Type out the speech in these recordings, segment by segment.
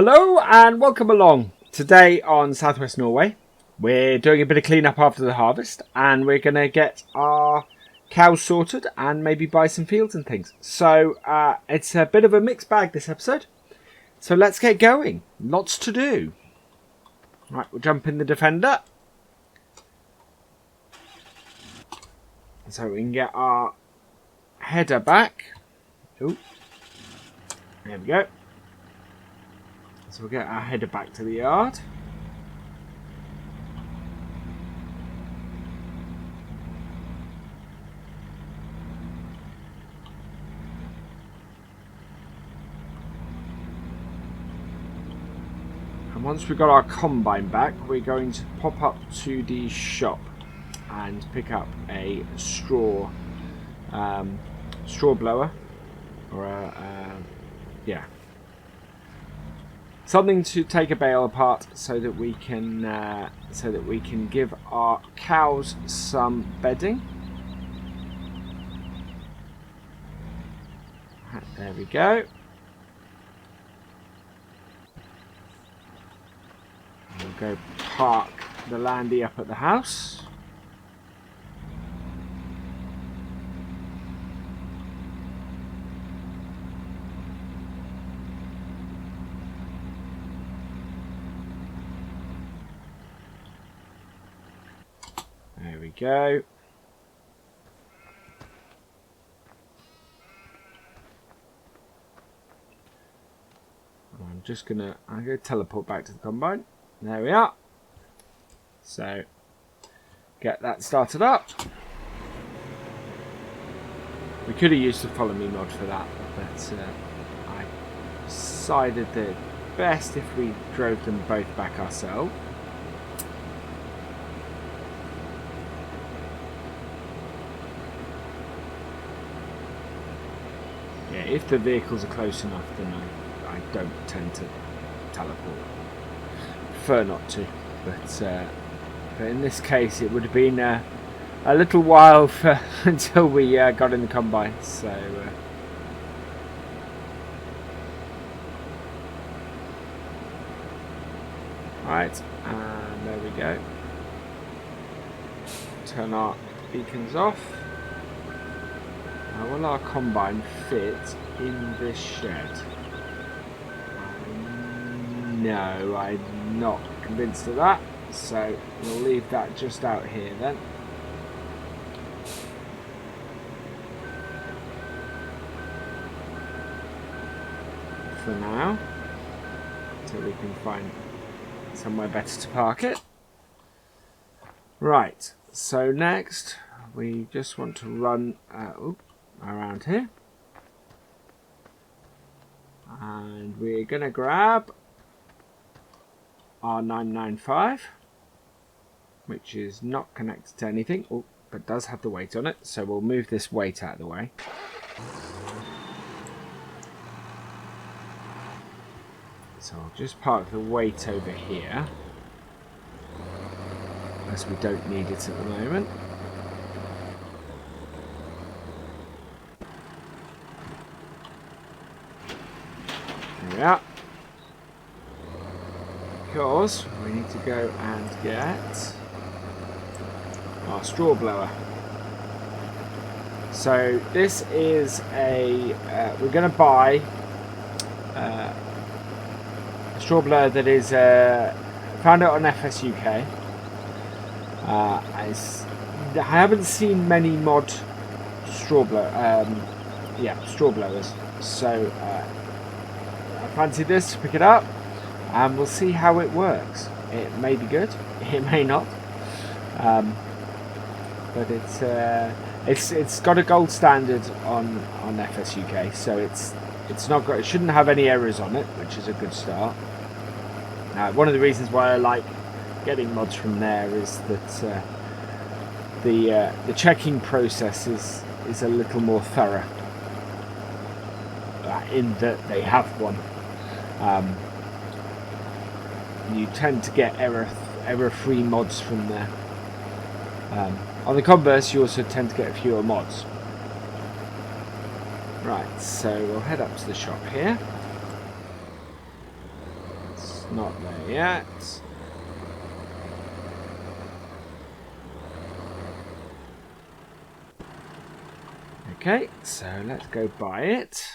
Hello and welcome along. Today on Southwest Norway, we're doing a bit of cleanup after the harvest and we're going to get our cows sorted and maybe buy some fields and things. So it's a bit of a mixed bag this episode. So let's get going. Lots to do. Right, we'll jump in the Defender. So we can get our header back. Ooh. There we go. So we'll get our header back to the yard. And once we've got our combine back, we're going to pop up to the shop and pick up a straw blower, or yeah, something to take a bale apart so that we can give our cows some bedding. There we go. We'll go park the Landy up at the house. There we go. I'm gonna teleport back to the combine. There we are. So get that started up. We could have used the follow me mod for that, but I decided that best if we drove them both back ourselves. Yeah, if the vehicles are close enough, then I don't tend to teleport. Prefer not to, but in this case it would have been a little while until we got in the combine. So right, and there we go. Turn our beacons off. Now, will our combine fit in this shed? No, I'm not convinced of that, so we'll leave that just out here then. For now, until we can find somewhere better to park it. Right, so next we just want to run around here. And we're going to grab our 995, which is not connected to anything, but does have the weight on it, so we'll move this weight out of the way. So I'll just park the weight over here, as we don't need it at the moment. There we are. Because we need to go and get our straw blower. So this is we're going to buy a straw blower that is found out on FSUK. I haven't seen many mod straw blowers, so I fancy this to pick it up. And we'll see how it works. It may be good, it may not, but it's got a gold standard on FSUK, so it shouldn't have any errors on it, which is a good start. One of the reasons why I like getting mods from there is that the checking process is a little more thorough, in that they have one. You tend to get error-free mods from there. On the converse, you also tend to get fewer mods. Right, so we'll head up to the shop here. not there yet. Okay, so let's go buy it.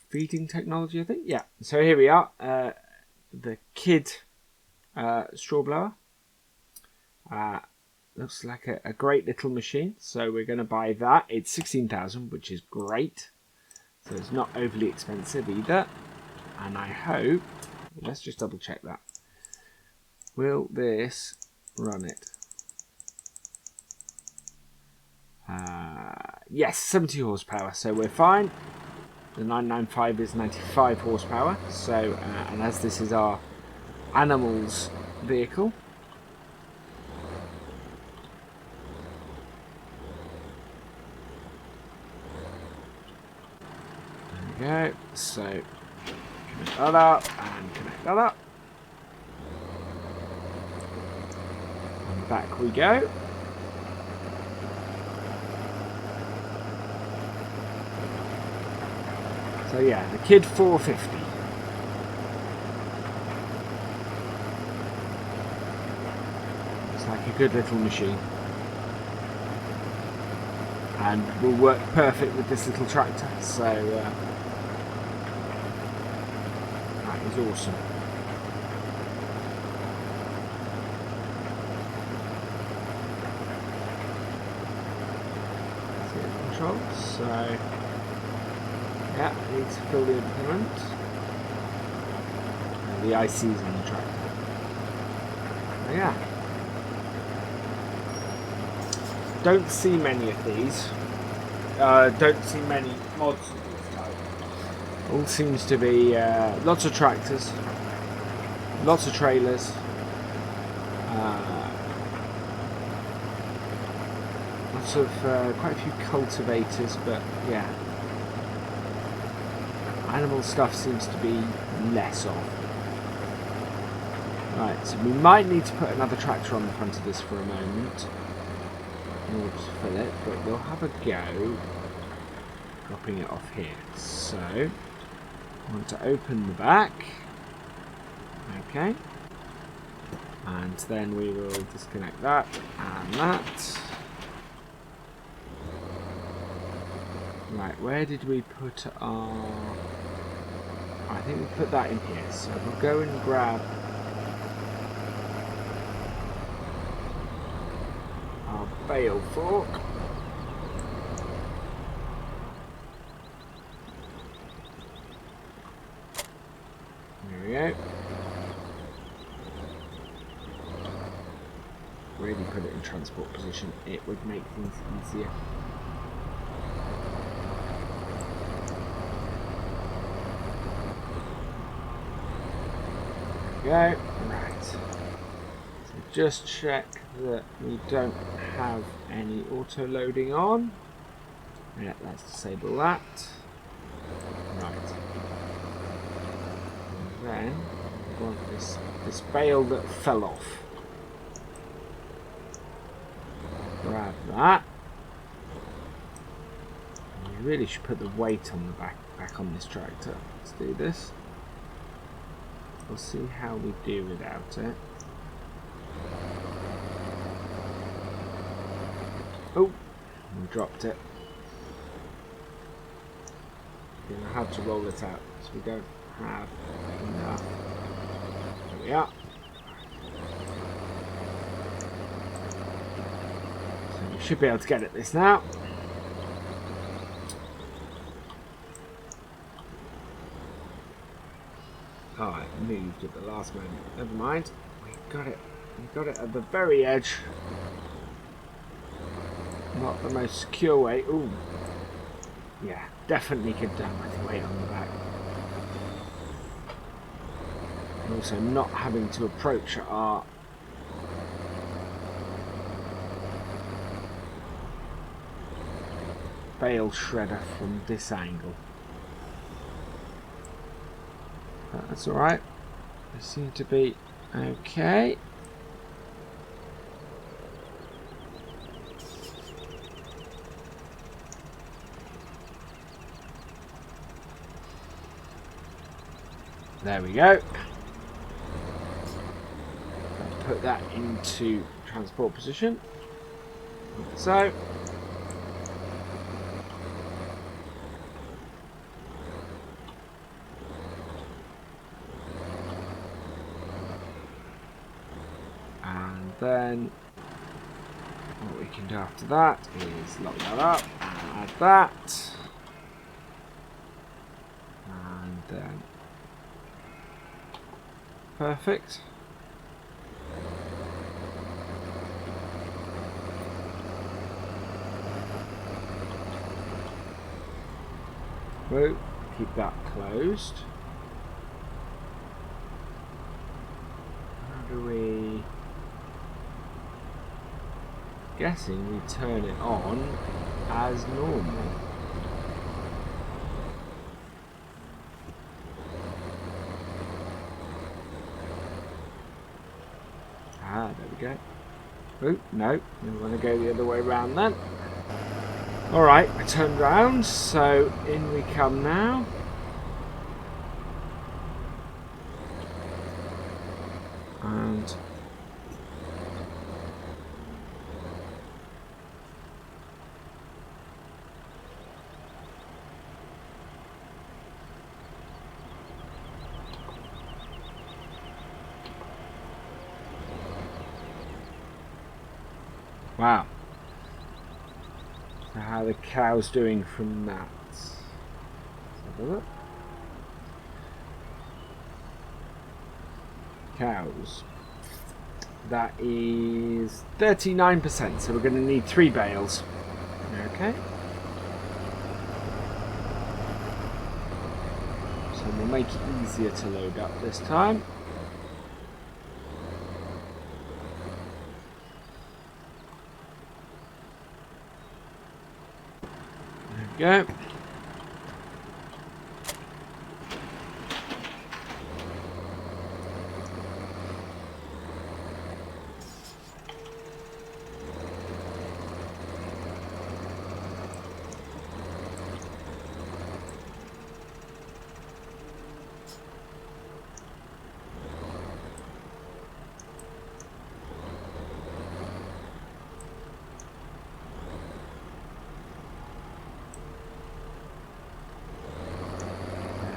Feeding technology, I think. Yeah, so here we are. The Kid straw blower. Looks like a great little machine, so we're going to buy that. It's 16,000, which is great. So it's not overly expensive either. And I hope, let's just double check that. Will this run it? Yes, 70 horsepower, so we're fine. The 995 is 95 horsepower. So, and as this is our animals vehicle, there we go. So connect that up and connect that up. And back we go. So yeah, the Kid 450. It's like a good little machine. And will work perfect with this little tractor. So that is awesome. That's it, controls. So yeah, need to fill the implement. And the IC's on the tractor. Yeah. Don't see many of these. Don't see many mods of this type. All seems to be lots of tractors, lots of trailers, lots of quite a few cultivators, but yeah. Animal stuff seems to be less of. Right, so we might need to put another tractor on the front of this for a moment in order to fill it, but we'll have a go dropping it off here. So, I want to open the back. Okay. And then we will disconnect that and that. Right, where did we put our... I think we put that in here, so we'll go and grab our bale fork. There we go. Really put it in transport position, it would make things easier. Go. Right. So just check that we don't have any auto loading on. Yeah, let's disable that. Right. And then we want this bale that fell off. Grab that. And we really should put the weight on the back on this tractor. Let's do this. We'll see how we do without it. Oh, we dropped it. We're going to have to roll it out, so we don't have enough. There we are. So we should be able to get at this now. Oh, it moved at the last moment. Never mind. We got it. We got it at the very edge. Not the most secure way. Ooh. Yeah, definitely could done with the weight on the back. And also not having to approach our bale shredder from this angle. But that's alright. They seem to be okay. There we go. Put that into transport position. Like so. And then what we can do after that is lock that up and add that. And then perfect. We'll keep that closed. How do we... Guessing we turn it on as normal. Ah, there we go. Oh, no, we want to go the other way around then. Alright, I turned round, so in we come now. And wow. So how the cow's doing from that? Let's have a look. Cows. That is 39%, so we're going to need 3 bales. Okay. So we'll make it easier to load up this time. There we go.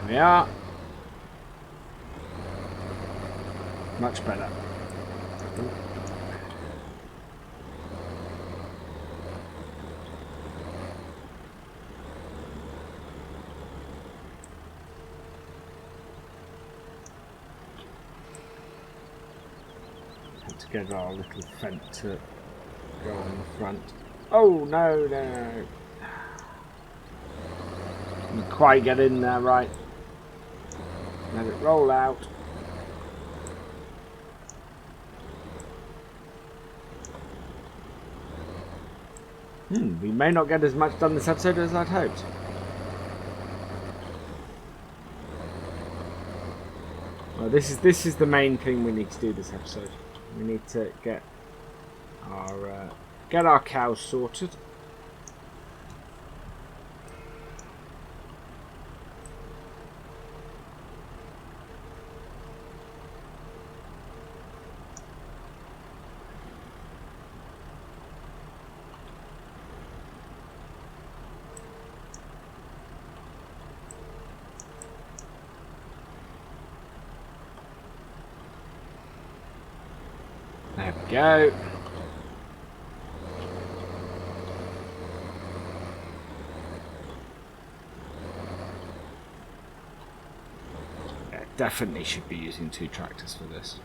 There we are. Much better. Put together our little Fendt to go on the front. Oh no, no. Didn't quite get in there right. Let it roll out. We may not get as much done this episode as I'd hoped. Well, this is the main thing we need to do this episode. We need to get our cows sorted. There we go. Yeah, definitely should be using 2 tractors for this.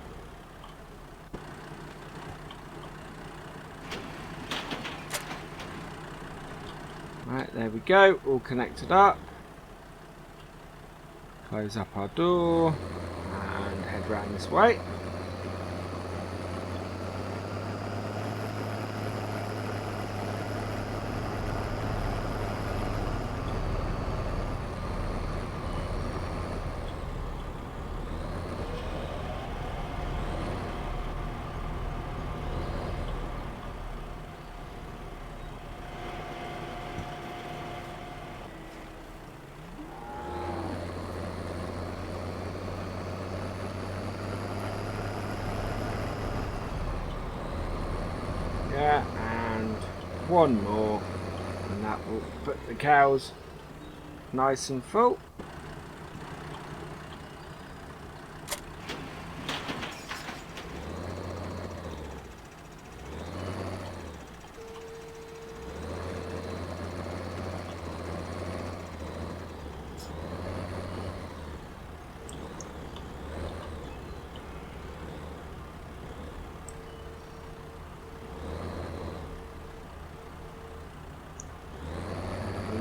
Right, there we go, all connected up. Close up our door and head round this way. one more, and that will put the cows nice and full.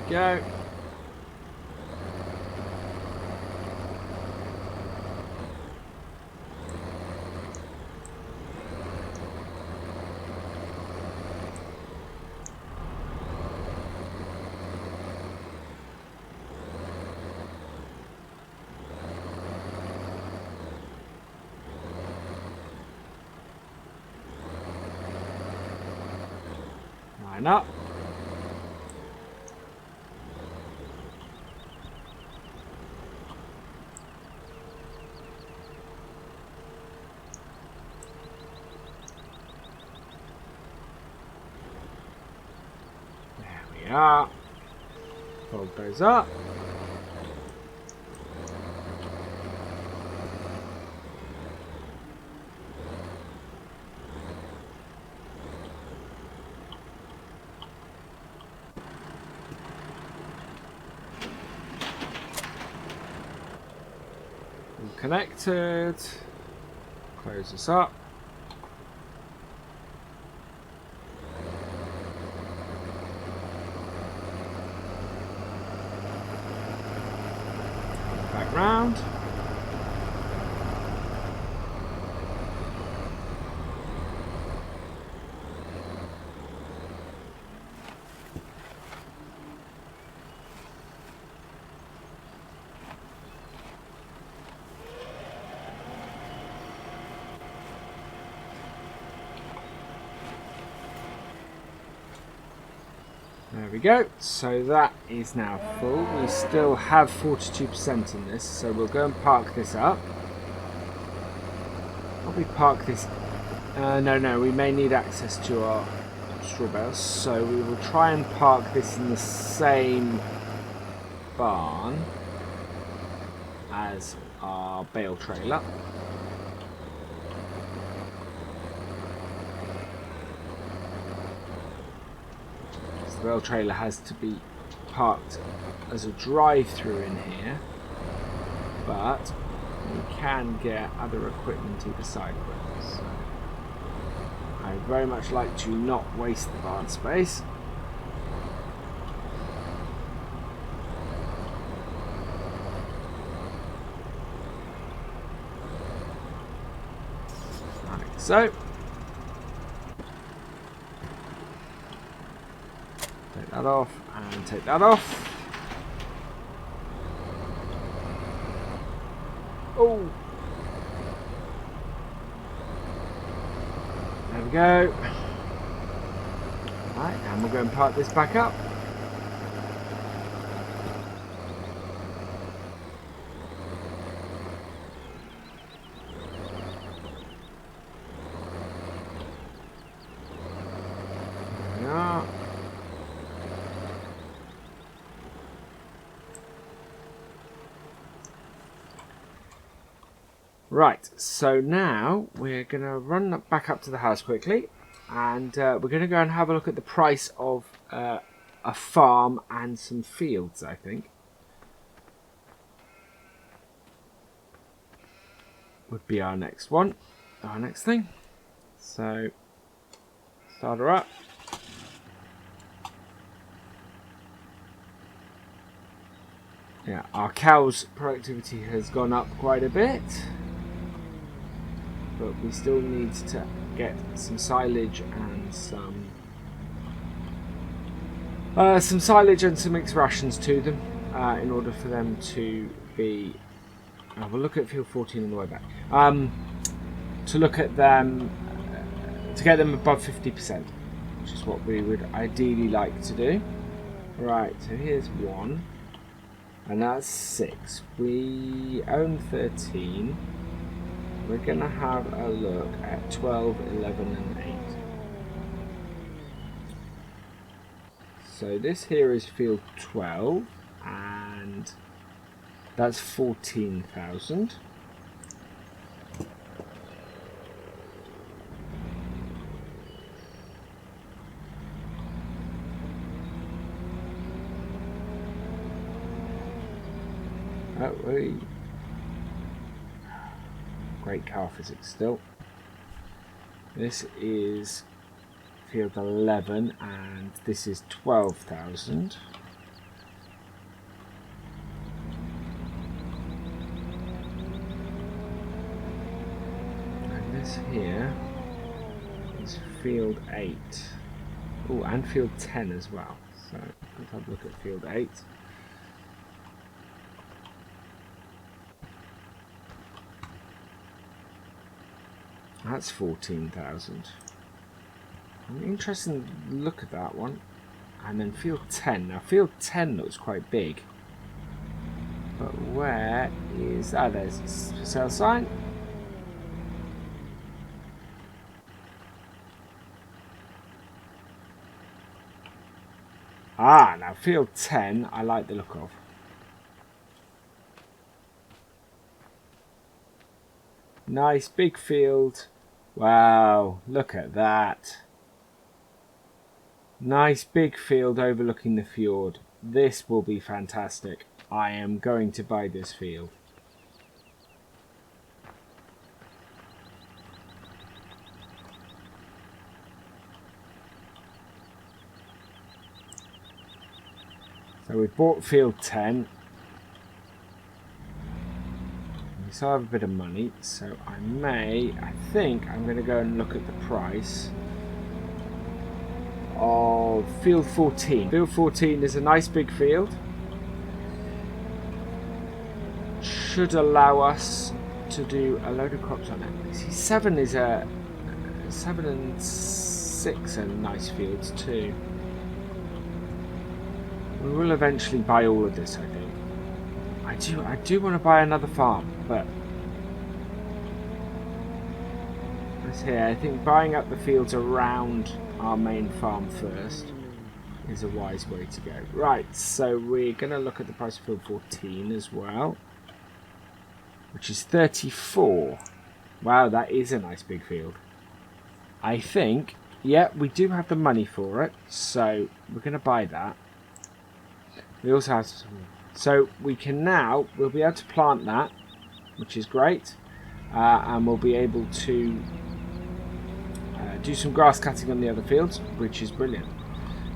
Go. Line up. Fold goes up. All connected. Close this up. Round. There we go, so that is now full. We still have 42% in this, so we'll go and park this up. Probably park this... no, we may need access to our straw bales, so we will try and park this in the same barn as our bale trailer. The bale trailer has to be parked as a drive-through in here, but we can get other equipment either side of it. So I very much like to not waste the barn space. Like so. Take that off and take that off. Oh, there we go. Right, and we'll go and park this back up. There we are. Right, so now we're going to run back up to the house quickly, and we're going to go and have a look at the price of a farm and some fields, I think. Would be our next one, our next thing. So, start her up. Yeah, our cows' productivity has gone up quite a bit. But we still need to get some silage and some silage and some mixed rations to them in order for them to be. We'll look at field 14 on the way back. To look at them to get them above 50%, which is what we would ideally like to do. Right. So here's one, and that's 6. We own 13. We're going to have a look at 12, 11 and So this here is field 12, and that's 14,000. Oh, wait. Great car physics still. This is field 11 and this is 12,000. And this here is field 8. Oh, and field 10 as well. So let's have a look at field 8. That's 14,000. An interesting look at that one. And then field 10. Now field 10 looks quite big. But where is... Ah, there's a for sale sign. Ah, now field 10 I like the look of. Nice big field. Wow, look at that. Nice big field overlooking the fjord. This will be fantastic. I am going to buy this field. So we bought field 10. We still have a bit of money, so I think I'm going to go and look at the price of field 14. Field 14 is a nice big field. Should allow us to do a load of crops on it. See, 7 is a 7 and 6 are nice fields too. We will eventually buy all of this, I think. I do want to buy another farm, but let's see. I think buying up the fields around our main farm first is a wise way to go. Right, so we're going to look at the price of field 14 as well, which is 34. Wow, that is a nice big field. I think, yeah, we do have the money for it, so we're going to buy that. We also have some, so we can now, we'll be able to plant that, which is great, and we'll be able to do some grass cutting on the other fields, which is brilliant.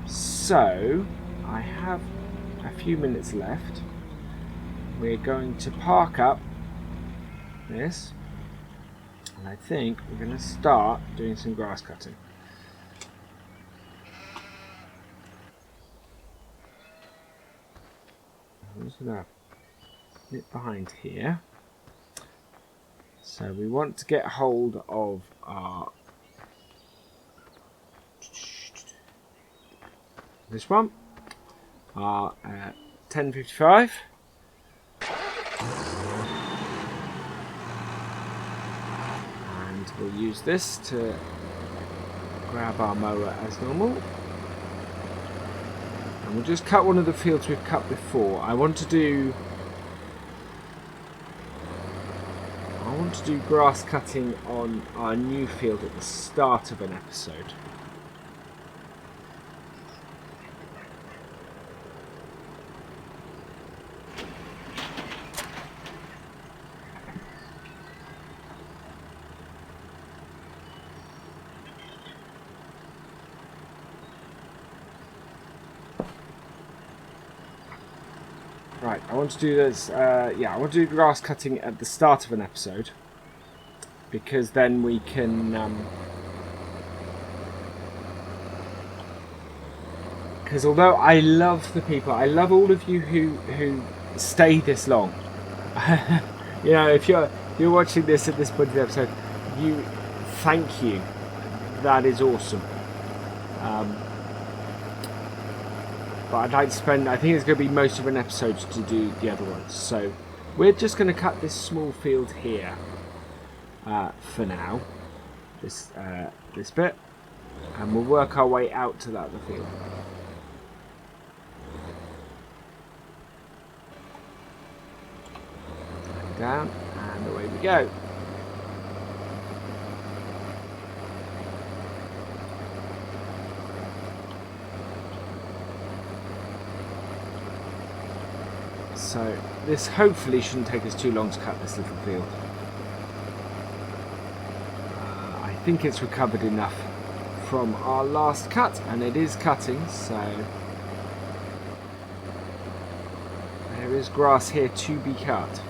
So I have a few minutes left. We're going to park up this, and I think we're going to start doing some grass cutting. I'm just going to nip behind here. So we want to get hold of our this one, our 1055. And we'll use this to grab our mower as normal. And we'll just cut one of the fields we've cut before. I want to do grass cutting on our new field at the start of an episode. Right, I want to do this, yeah, I want to do grass cutting at the start of an episode, because then we can, because although I love the people, I love all of you who stay this long. You know, if you're watching this at this point of the episode, thank you, that is awesome. But I'd like to spend, I think it's going to be most of an episode to do the other ones. So we're just going to cut this small field here for now, this bit, and we'll work our way out to that other field. down, and away we go. So this hopefully shouldn't take us too long to cut this little field. I think it's recovered enough from our last cut, and it is cutting, so there is grass here to be cut.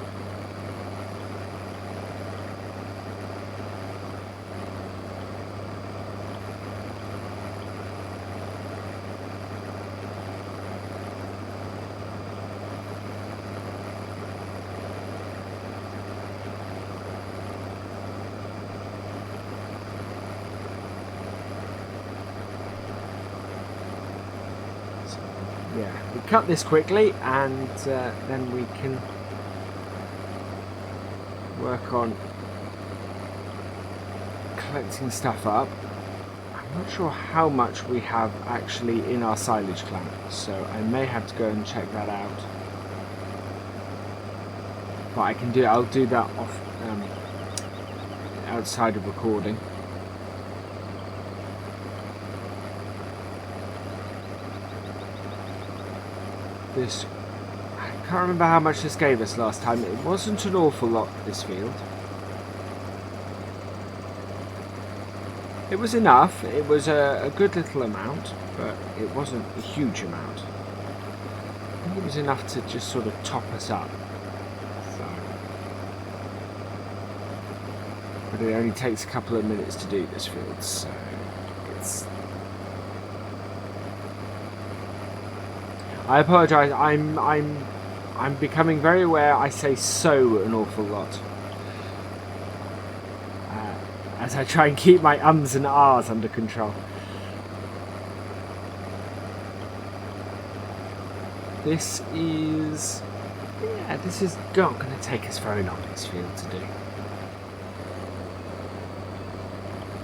Yeah, we cut this quickly, and then we can work on collecting stuff up. I'm not sure how much we have actually in our silage clamp, so I may have to go and check that out. But I can do. I'll do that off outside of recording. This, I can't remember how much this gave us last time. It wasn't an awful lot, this field. It was enough. It was a good little amount, but it wasn't a huge amount. I think it was enough to just sort of top us up. So, but it only takes a couple of minutes to do this field, so it's... I apologise. I'm becoming very aware I say "so" an awful lot, as I try and keep my ums and ahs under control. This is not going to take us very long, this field to do.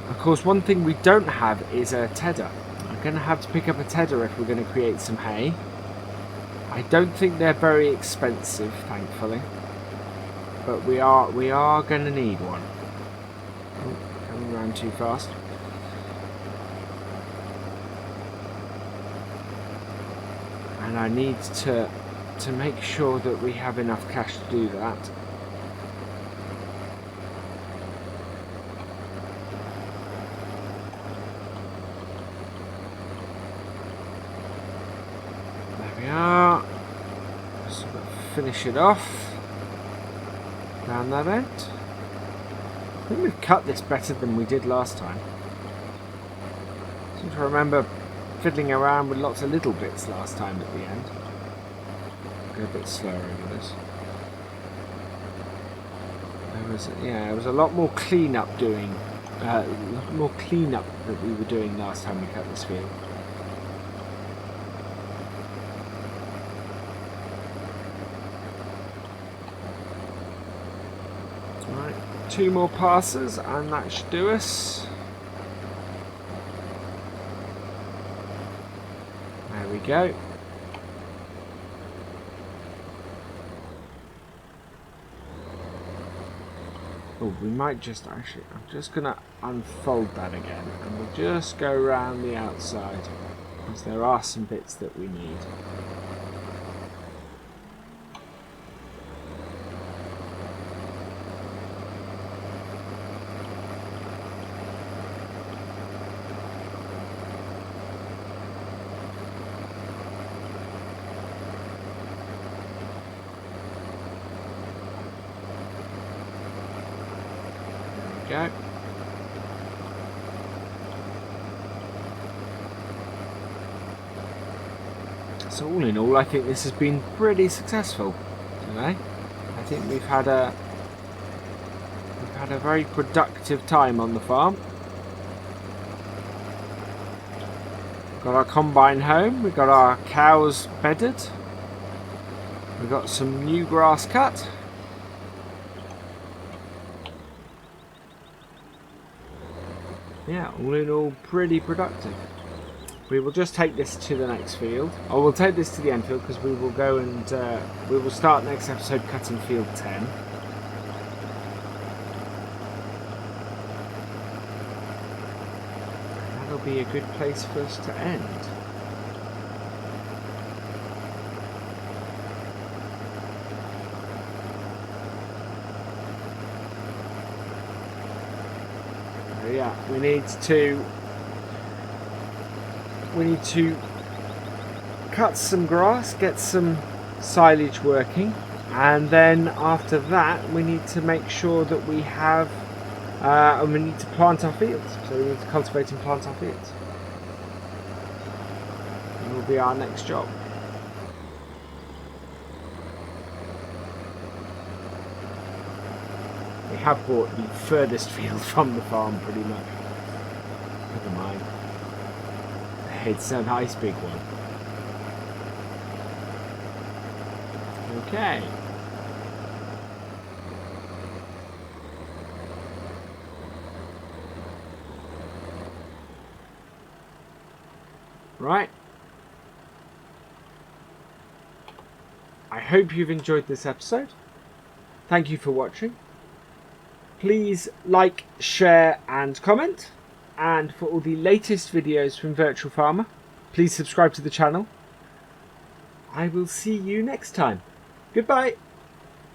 Of course, one thing we don't have is a tedder. I'm going to have to pick up a tedder if we're going to create some hay. I don't think they're very expensive, thankfully, but we are going to need one. Oh, coming around too fast. And I need to make sure that we have enough cash to do that. Finish it off down that end. I think we've cut this better than we did last time. I seem to remember fiddling around with lots of little bits last time at the end. Go a bit slower over this. There was a lot more cleanup doing, a lot more cleanup that we were doing last time we cut this field. Two more passes and that should do us. There we go. Oh, we might just actually, I'm just going to unfold that again and we'll just go around the outside because there are some bits that we need. Go. So all in all, I think this has been pretty successful today. I think we've had a very productive time on the farm. Got our combine home, we've got our cows bedded, we've got some new grass cut. Yeah, all in all, pretty productive. We will just take this to the next field. Or we'll take this to the end field because we will go and we will start next episode cutting field 10. that'll be a good place for us to end. Yeah, we need to cut some grass, get some silage working, and then after that we need to make sure that we have and we need to plant our fields. So we need to cultivate and plant our fields. It will be our next job. We have bought the furthest field from the farm pretty much. Never mind. It's a nice big one. Okay. Right. I hope you've enjoyed this episode. Thank you for watching. Please like, share and comment. And for all the latest videos from Virtual Farmer, please subscribe to the channel. I will see you next time. Goodbye.